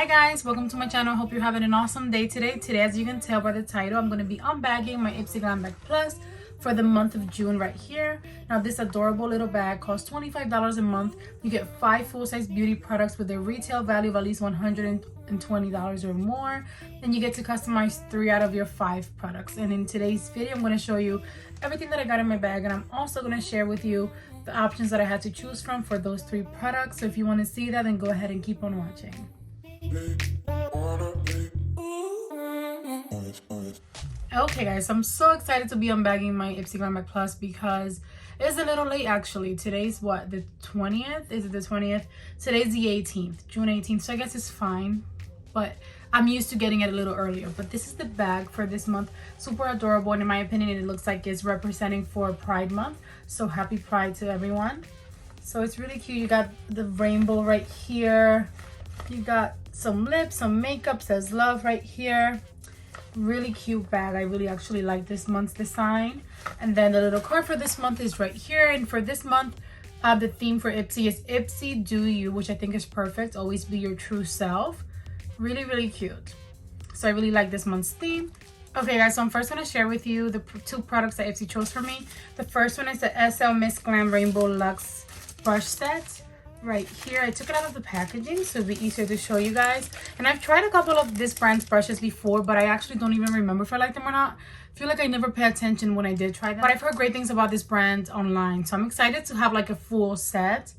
Hi guys, welcome to my channel. Hope you're having an awesome day today. Today, as you can tell by the title, I'm going to be unbagging my Ipsy Glam Bag Plus for the month of June right here. Now this adorable little bag costs $25 a month. You get 5 full-size beauty products with a retail value of at least $120 or more. Then you get to customize 3 out of your 5 products. And in today's video, I'm going to show you everything that I got in my bag, and I'm also going to share with you the options that I had to choose from for those 3 products. So if you want to see that, then go ahead and keep on watching. Okay guys, I'm so excited to be unbagging my Ipsy Glam Bag Plus because it's a little late actually. Today's what, the 20th? Is it the 20th? Today's the 18th, June 18th, so I guess it's fine. But I'm used to getting it a little earlier. But this is the bag for this month. Super adorable, and in my opinion, it looks like it's representing for Pride Month. So happy Pride to everyone. So it's really cute. You got the rainbow right here. You got some lips, some makeup, says love right here. Really cute bag. I really actually like this month's design. And then the little card for this month is right here. And for this month, the theme for Ipsy is Ipsy Do You, which I think is perfect. Always be your true self. Really, really cute. So I really like this month's theme. Okay guys, so I'm first going to share with you the 2 products that Ipsy chose for me. The first one is the SL Miss Glam Rainbow Luxe Brush Set. Right here, I took it out of the packaging so it'd be easier to show you guys. And I've tried a couple of this brand's brushes before, but I actually don't even remember if I like them or not. I feel like I never pay attention when I did try them, but I've heard great things about this brand online, so I'm excited to have like a full set.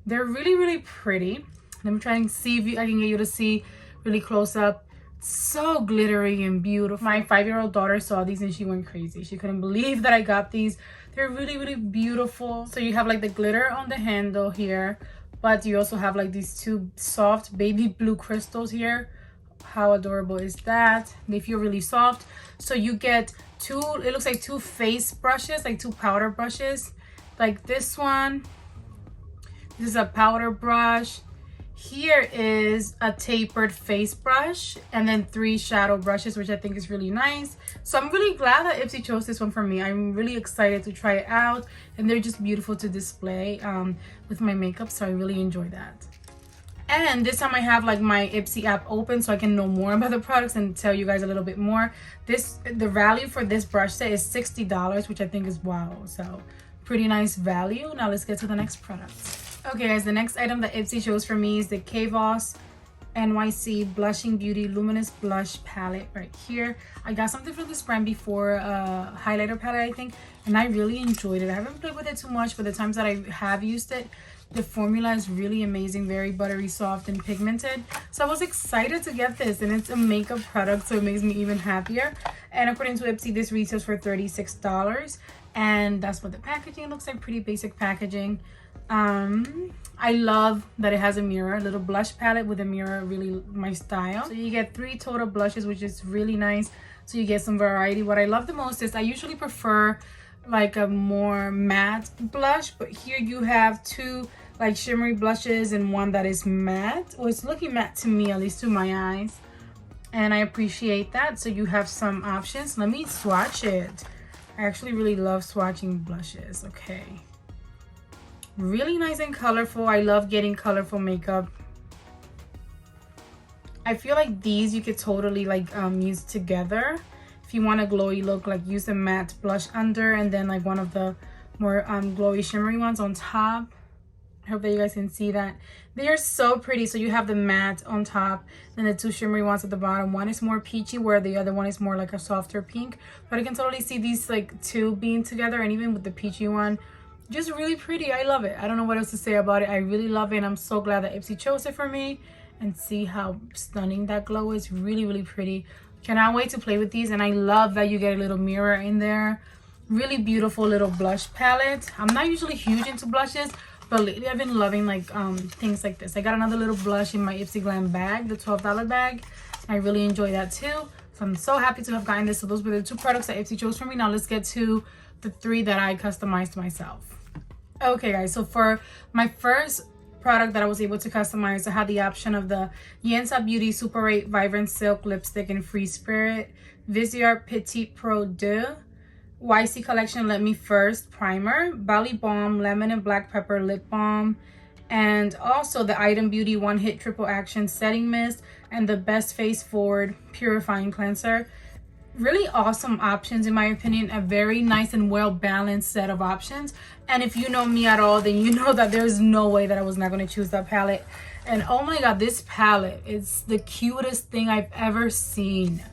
They're really, really pretty. Let me try and see if I can get you to see really close up. So glittery and beautiful. My 5-year-old daughter saw these and she went crazy. She couldn't believe that I got these. They're really, really beautiful. So you have like the glitter on the handle here, but you also have like these 2 soft baby blue crystals here. How adorable is that? They feel really soft. So you get 2, it looks like 2 face brushes, like 2 powder brushes. Like this one, this is a powder brush. Here is a tapered face brush, and then 3 shadow brushes, which I think is really nice. So I'm really glad that Ipsy chose this one for me. I'm really excited to try it out, and they're just beautiful to display with my makeup, so I really enjoy that. And this time I have like my Ipsy app open so I can know more about the products and tell you guys a little bit more. The value for this brush set is $60, which I think is wow. So pretty nice value. Now let's get to the next product. Okay guys, the next item that Ipsy chose for me is the Kvoss NYC Blushing Beauty Luminous Blush Palette right here. I got something from this brand before, highlighter palette I think, and I really enjoyed it. I haven't played with it too much, but the times that I have used it, the formula is really amazing, very buttery soft and pigmented. So I was excited to get this, and it's a makeup product, so it makes me even happier. And according to Ipsy, this retails for $36, and that's what the packaging looks like. Pretty basic packaging. I love that it has a mirror, a little blush palette with a mirror, really my style. So you get 3 total blushes, which is really nice. So you get some variety. What I love the most is I usually prefer like a more matte blush, but here you have 2 like shimmery blushes and 1 that is matte. Well, it's looking matte to me, at least to my eyes, and I appreciate that. So you have some options. Let me swatch it. I actually really love swatching blushes. Okay, really nice and colorful. I love getting colorful makeup. I feel like these you could totally like use together. If you want a glowy look, like use a matte blush under and then like one of the more glowy shimmery ones on top. I hope that you guys can see that. They are so pretty. So you have the matte on top and the 2 shimmery ones at the bottom. One is more peachy where the other one is more like a softer pink, but I can totally see these like 2 being together, and even with the peachy one, just really pretty. I love it. I don't know what else to say about it. I really love it, and I'm so glad that Ipsy chose it for me. And see how stunning that glow is. Really, really pretty. Cannot wait to play with these, and I love that you get a little mirror in there. Really beautiful little blush palette. I'm not usually huge into blushes, but lately I've been loving like things like this. I got another little blush in my Ipsy Glam bag, the $12 bag. I really enjoy that too. So I'm so happy to have gotten this. So those were the 2 products that Ipsy chose for me. Now let's get to the 3 that I customized myself. Okay guys, so for my first product that I was able to customize, I had the option of the Yensa Beauty Super 8 Vibrant Silk Lipstick in Free Spirit, Viseart Petite Pro 2, YC Collection Let Me First Primer, Bali Balm Lemon and Black Pepper Lip Balm, And also the Item Beauty One Hit Triple Action Setting Mist and the Best Face Forward Purifying Cleanser. Really awesome options in my opinion. A very nice and well balanced set of options. And if you know me at all, then you know that there's no way that I was not going to choose that palette. And oh my god, this palette is the cutest thing I've ever seen.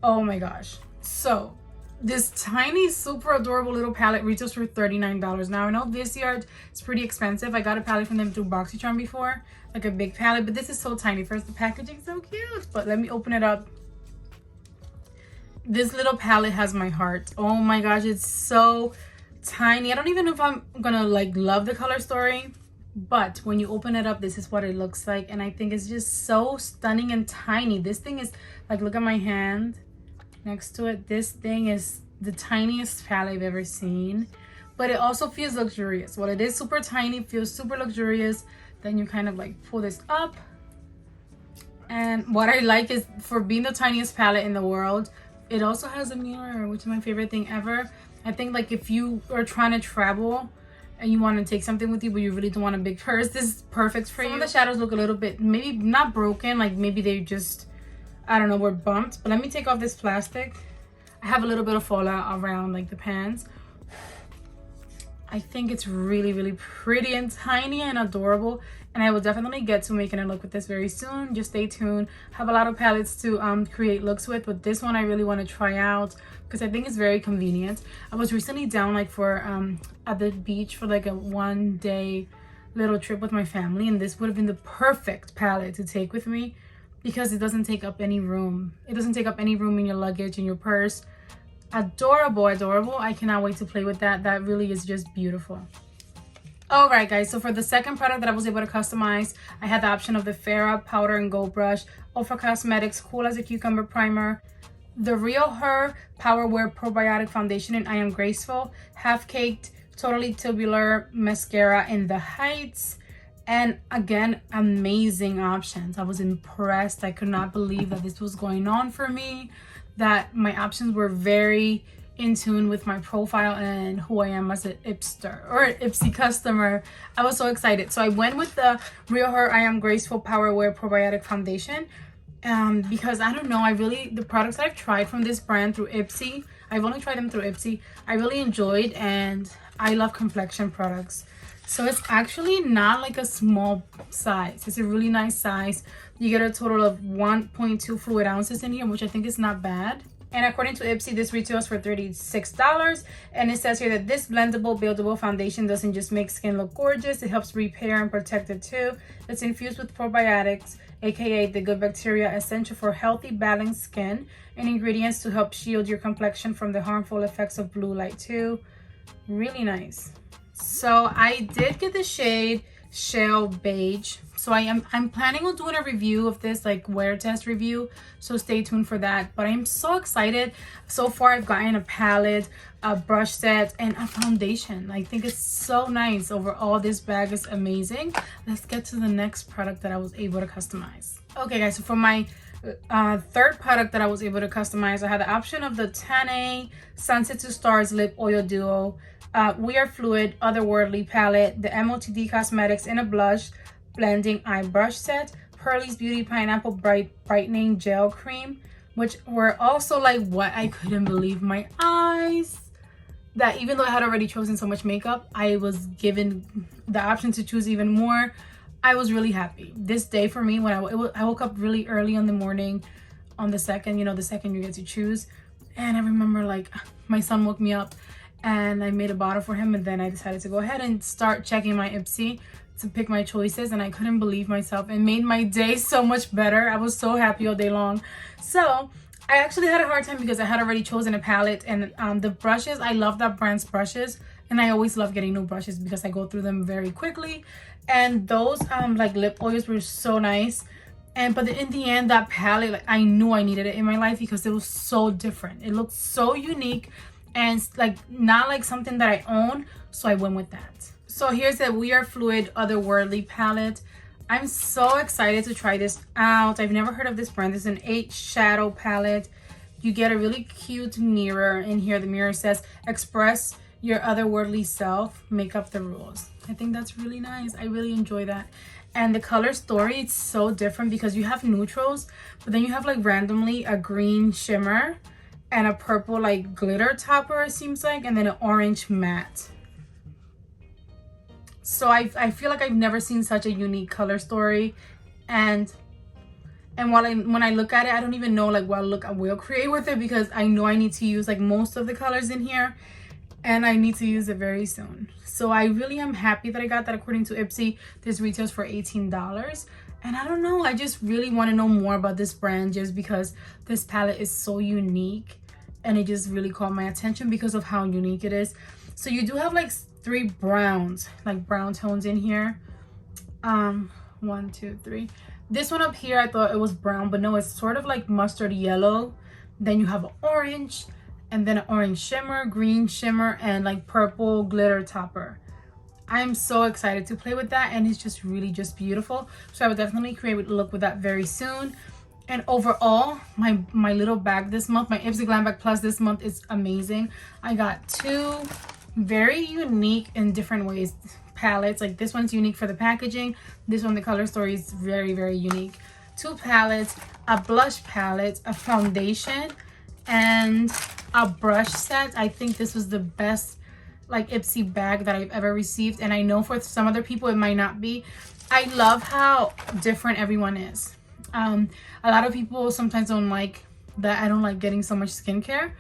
Oh my gosh. So this tiny super adorable little palette retails for $39. Now I know Viseart is pretty expensive. I got a palette from them through BoxyCharm before, like a big palette, but this is so tiny. First, the packaging is so cute, but let me open it up. This little palette has my heart. Oh my gosh, it's so tiny. I don't even know if I'm gonna like love the color story, but when you open it up, this is what it looks like. And I think it's just so stunning and tiny. This thing is like, look at my hand next to it. This thing is the tiniest palette I've ever seen, but it also feels luxurious. While it is super tiny, it feels super luxurious. Then you kind of like pull this up, and what I like is, for being the tiniest palette in the world, it also has a mirror, which is my favorite thing ever. I think like if you are trying to travel and you want to take something with you but you really don't want a big purse, this is perfect for you. Some of the shadows look a little bit, maybe not broken, like maybe they just, I don't know, were bumped. But let me take off this plastic. I have a little bit of fallout around like the pans. I think it's really, really pretty and tiny and adorable, and I will definitely get to making a look with this very soon. Just stay tuned. I have a lot of palettes to create looks with, but this one I really want to try out because I think it's very convenient. I was recently down like for at the beach for like a one-day little trip with my family, and this would have been the perfect palette to take with me because it doesn't take up any room. It doesn't take up any room in your luggage, in your purse. Adorable, adorable. I cannot wait to play with that. That really is just beautiful. All right, guys, so for the second product that I was able to customize, I had the option of the Farah Powder and Gold Brush, Ultra Cosmetics Cool as a Cucumber Primer, the Real Her Power Wear Probiotic Foundation in I Am Graceful, Half Caked Totally Tubular Mascara in the Heights. And again, amazing options. I was impressed. I could not believe that this was going on for me, that my options were very in tune with my profile and who I am as an Ipster or an Ipsy customer. I was so excited. So I went with the Real Her I Am Graceful Power Wear Probiotic Foundation because I don't know, the products that I've tried from this brand through Ipsy, I've only tried them through Ipsy, I really enjoyed, and I love complexion products. So it's actually not like a small size. It's a really nice size. You get a total of 1.2 fluid ounces in here, which I think is not bad. And according to Ipsy, this retails for $36. And it says here that this blendable, buildable foundation doesn't just make skin look gorgeous, it helps repair and protect it too. It's infused with probiotics, aka the good bacteria essential for healthy, balanced skin, and ingredients to help shield your complexion from the harmful effects of blue light too. Really nice. So I did get the shade Shell Beige. So I'm planning on doing a review of this, like wear test review, so stay tuned for that. But I'm so excited. So far I've gotten a palette, a brush set, and a foundation. I think it's so nice. Overall, this bag is amazing. Let's get to the next product that I was able to customize. Okay guys, so for my third product that I was able to customize, I had the option of the Tanae Sunset to Stars Lip Oil Duo, We Are Fluid Otherworldly Palette, the MOTD Cosmetics in a Blush Blending Eye Brush Set, Pearly's Beauty Pineapple Brightening Gel Cream, which were also like what I couldn't believe my eyes. That even though I had already chosen so much makeup, I was given the option to choose even more. I was really happy. This day for me, when I woke up really early in the morning on the second, the second you get to choose. And I remember like my son woke me up and I made a bottle for him, and then I decided to go ahead and start checking my Ipsy to pick my choices, and I couldn't believe myself. It made my day so much better. I was so happy all day long. So I actually had a hard time because I had already chosen a palette, and the brushes, I love that brand's brushes, and I always love getting new brushes because I go through them very quickly. And those like lip oils were so nice. But in the end, that palette, like I knew I needed it in my life because it was so different. It looked so unique and like not like something that I own, so I went with that. So here's the We Are Fluid Otherworldly palette. I'm so excited to try this out. I've never heard of this brand. It's an 8 shadow palette. You get a really cute mirror in here. The mirror says, express your otherworldly self, make up the rules. I think that's really nice. I really enjoy that. And the color story, it's so different because you have neutrals, but then you have like randomly a green shimmer and a purple like glitter topper, it seems like, and then an orange matte. So I feel like I've never seen such a unique color story. And when I look at it, I don't even know like what look I will create with it, because I know I need to use like most of the colors in here, and I need to use it very soon. So I really am happy that I got that. According to Ipsy, this retails for $18. And I don't know, I just really want to know more about this brand, just because this palette is so unique and it just really caught my attention because of how unique it is. So you do have like 3 browns, like brown tones in here. 1, 2, 3. This one up here, I thought it was brown, but no, it's sort of like mustard yellow. Then you have an orange, and then an orange shimmer, green shimmer, and like purple glitter topper. I'm so excited to play with that, and it's just really just beautiful. So I will definitely create a look with that very soon. And overall, my little bag this month, my Ipsy Glam Bag Plus this month, is amazing. I got 2 very unique in different ways palettes. Like this one's unique for the packaging. This one, the color story is very, very unique. 2 palettes, a blush palette, a foundation, and a brush set. I think this was the best like Ipsy bag that I've ever received, and I know for some other people it might not be. I love how different everyone is. A lot of people sometimes don't like that I don't like getting so much skincare,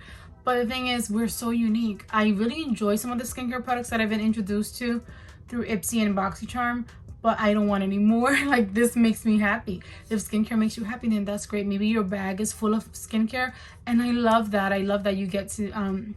but the thing is, we're so unique. I really enjoy some of the skincare products that I've been introduced to through Ipsy and BoxyCharm, but I don't want any more. Like, this makes me happy. If skincare makes you happy, then that's great. Maybe your bag is full of skincare, and I love that. I love that you get to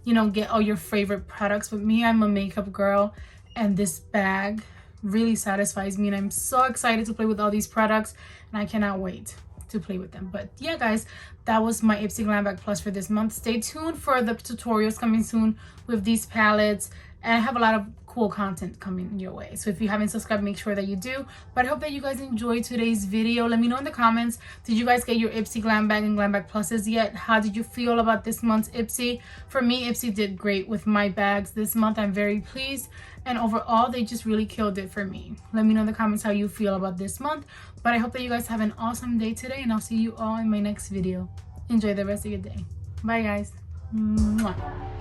you know, get all your favorite products. But me, I'm a makeup girl, and this bag really satisfies me, and I'm so excited to play with all these products, and I cannot wait to play with them. But yeah, guys, that was my Ipsy Glam Bag Plus for this month. Stay tuned for the tutorials coming soon with these palettes, and I have a lot of cool content coming your way. So if you haven't subscribed, make sure that you do. But I hope that you guys enjoyed today's video. Let me know in the comments, did you guys get your Ipsy Glam Bag and Glam Bag Pluses yet? How did you feel about this month's Ipsy? For me, Ipsy did great with my bags this month. I'm very pleased, and overall they just really killed it for me. Let me know in the comments how you feel about this month. But I hope that you guys have an awesome day today, and I'll see you all in my next video. Enjoy the rest of your day. Bye, guys. Mwah.